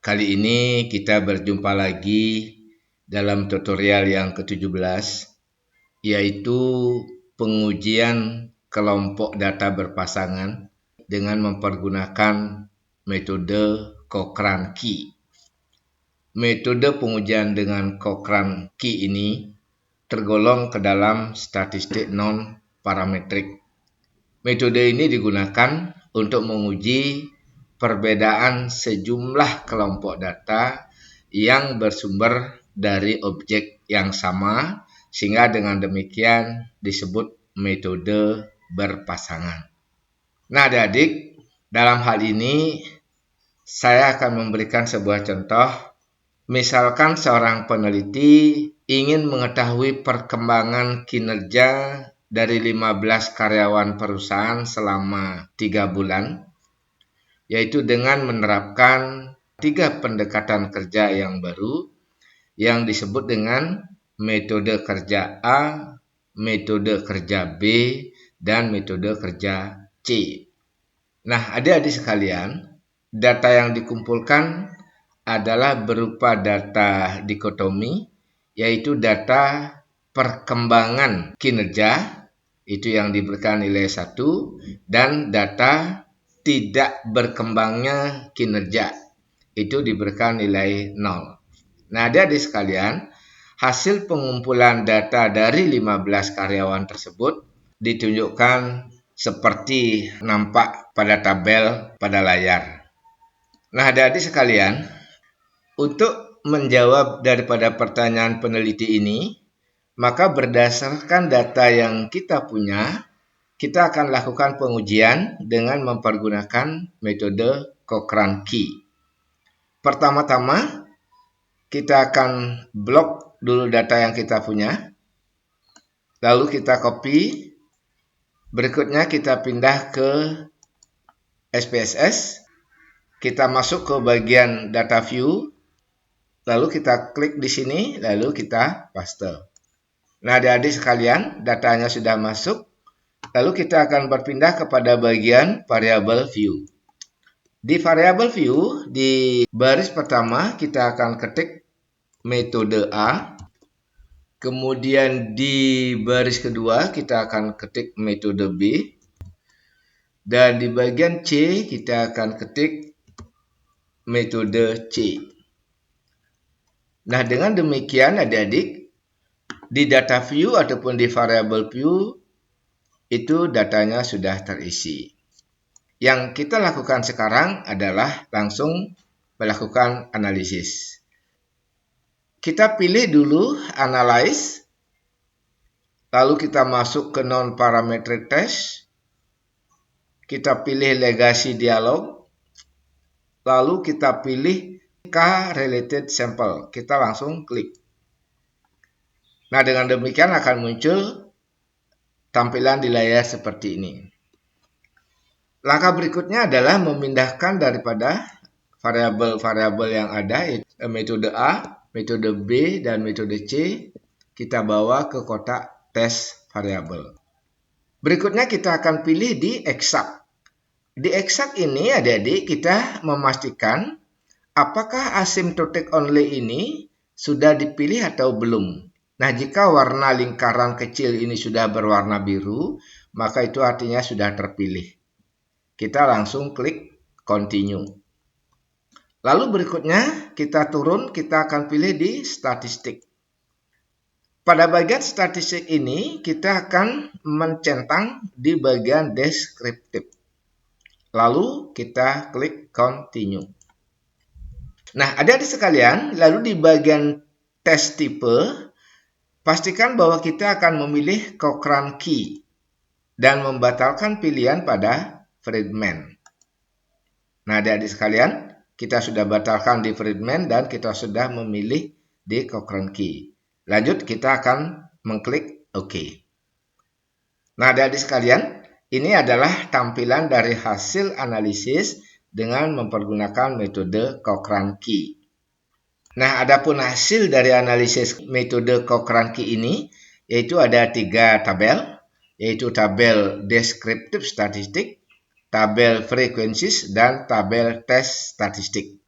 Kali ini kita berjumpa lagi dalam tutorial yang ke-17, yaitu pengujian kelompok data berpasangan dengan mempergunakan metode Cochrane Key. Metode pengujian dengan Cochrane Key ini tergolong ke dalam statistik non-parametrik. Metode ini digunakan untuk menguji perbedaan sejumlah kelompok data yang bersumber dari objek yang sama, sehingga dengan demikian disebut metode berpasangan. Nah, adik-adik, dalam hal ini saya akan memberikan sebuah contoh. Misalkan seorang peneliti ingin mengetahui perkembangan kinerja dari 15 karyawan perusahaan selama 3 bulan, yaitu dengan menerapkan 3 pendekatan kerja yang baru yang disebut dengan metode kerja A, metode kerja B, dan metode kerja C. Nah, adik-adik sekalian, data yang dikumpulkan adalah berupa data dikotomi, yaitu data perkembangan kinerja, itu yang diberikan nilai 1, dan data tidak berkembangnya kinerja, itu diberikan nilai 0. Nah, adik-adik sekalian, hasil pengumpulan data dari 15 karyawan tersebut ditunjukkan seperti nampak pada tabel pada layar. Nah, adik-adik sekalian, untuk menjawab daripada pertanyaan peneliti ini, maka berdasarkan data yang kita punya, kita akan lakukan pengujian dengan mempergunakan metode Cochrane Key. Pertama-tama, kita akan blok dulu data yang kita punya, lalu kita copy. Berikutnya kita pindah ke SPSS, kita masuk ke bagian data view, lalu kita klik di sini, lalu kita paste. Nah, adik-adik sekalian, datanya sudah masuk. Lalu kita akan berpindah kepada bagian variable view. Di variable view, di baris pertama kita akan ketik metode A. Kemudian di baris kedua kita akan ketik metode B. Dan di bagian C kita akan ketik metode C. Nah, dengan demikian adik-adik, di data view ataupun di variable view, itu datanya sudah terisi. Yang kita lakukan sekarang adalah langsung melakukan analisis. Kita pilih dulu analyze, lalu kita masuk ke non-parametric test, kita pilih legacy dialog, lalu kita pilih K-related sample, kita langsung klik. Nah, dengan demikian akan muncul tampilan di layar seperti ini. Langkah berikutnya adalah memindahkan daripada variabel-variabel yang ada, yaitu metode A, metode B, dan metode C, kita bawa ke kotak tes variabel. Berikutnya kita akan pilih di exact. Di exact ini adik-adik kita memastikan apakah asymptotic only ini sudah dipilih atau belum. Nah, jika warna lingkaran kecil ini sudah berwarna biru, maka itu artinya sudah terpilih. Kita langsung klik continue. Lalu berikutnya kita turun, kita akan pilih di statistik. Pada bagian statistik ini kita akan mencentang di bagian deskriptif. Lalu kita klik continue. Nah, adik-adik sekalian, lalu di bagian tes tipe, pastikan bahwa kita akan memilih Cochrane Key dan membatalkan pilihan pada Friedman. Nah, adik-adik sekalian, kita sudah batalkan di Friedman dan kita sudah memilih di Cochrane Key. Lanjut, kita akan mengklik OK. Nah, adik-adik sekalian, ini adalah tampilan dari hasil analisis dengan mempergunakan metode Cochrane Key. Nah, adapun hasil dari analisis metode Cochrane Key ini, yaitu ada 3 tabel, yaitu tabel deskriptif statistik, tabel frequencies, dan tabel tes statistik.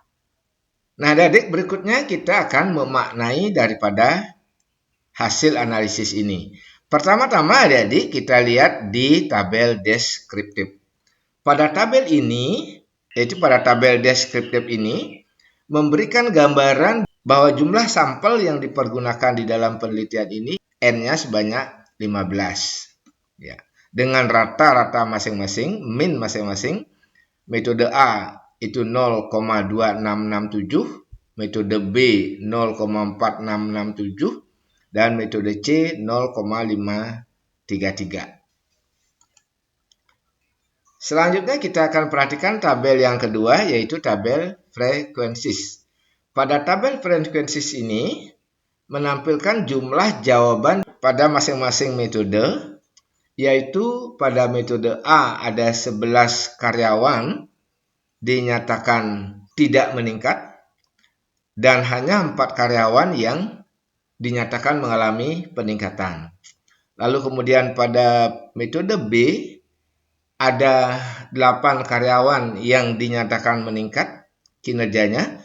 Nah, adik-adik, berikutnya kita akan memaknai daripada hasil analisis ini. Pertama-tama adik-adik kita lihat di tabel deskriptif. Pada tabel ini, yaitu pada tabel deskriptif ini, memberikan gambaran bahwa jumlah sampel yang dipergunakan di dalam penelitian ini N-nya sebanyak 15. Ya. Dengan rata-rata masing-masing, min masing-masing, metode A itu 0,2667, metode B 0,4667, dan metode C 0,533. Selanjutnya kita akan perhatikan tabel yang kedua, yaitu tabel frekuensis. Pada tabel frekuensis ini menampilkan jumlah jawaban pada masing-masing metode, yaitu pada metode A ada 11 karyawan dinyatakan tidak meningkat, dan hanya 4 karyawan yang dinyatakan mengalami peningkatan. Lalu kemudian pada metode B ada 8 karyawan yang dinyatakan meningkat kinerjanya,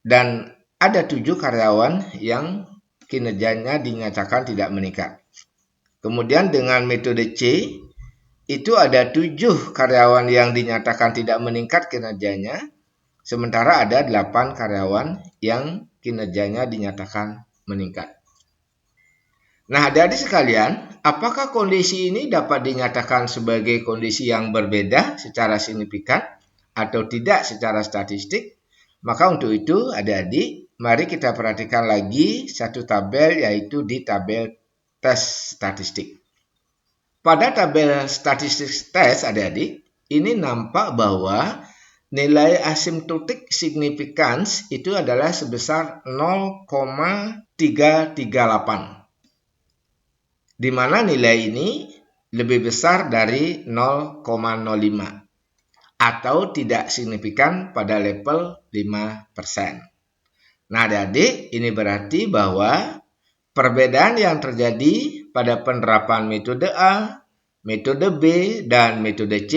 dan ada 7 karyawan yang kinerjanya dinyatakan tidak meningkat. Kemudian dengan metode C, itu ada 7 karyawan yang dinyatakan tidak meningkat kinerjanya, sementara ada 8 karyawan yang kinerjanya dinyatakan meningkat. Nah, adik-adik sekalian, apakah kondisi ini dapat dinyatakan sebagai kondisi yang berbeda secara signifikan atau tidak secara statistik? Maka untuk itu, adik-adik, mari kita perhatikan lagi satu tabel, yaitu di tabel tes statistik. Pada tabel statistik tes, adik-adik, ini nampak bahwa nilai asymptotic significance itu adalah sebesar 0,338. Di mana nilai ini lebih besar dari 0,05 atau tidak signifikan pada level 5%. Nah, adik-adik, ini berarti bahwa perbedaan yang terjadi pada penerapan metode A, metode B, dan metode C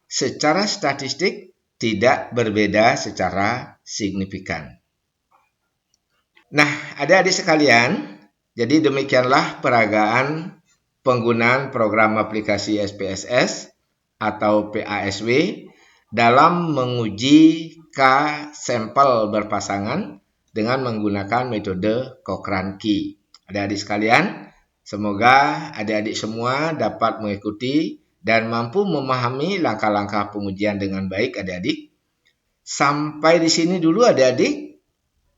secara statistik tidak berbeda secara signifikan. Nah, adik-adik sekalian, jadi demikianlah peragaan penggunaan program aplikasi SPSS atau PASW dalam menguji K-sampel berpasangan dengan menggunakan metode Cochrane-Key. Adik-adik sekalian, semoga adik-adik semua dapat mengikuti dan mampu memahami langkah-langkah pengujian dengan baik, adik-adik. Sampai di sini dulu, adik-adik.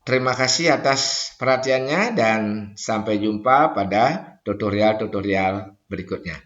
Terima kasih atas perhatiannya dan sampai jumpa pada tutorial-tutorial berikutnya.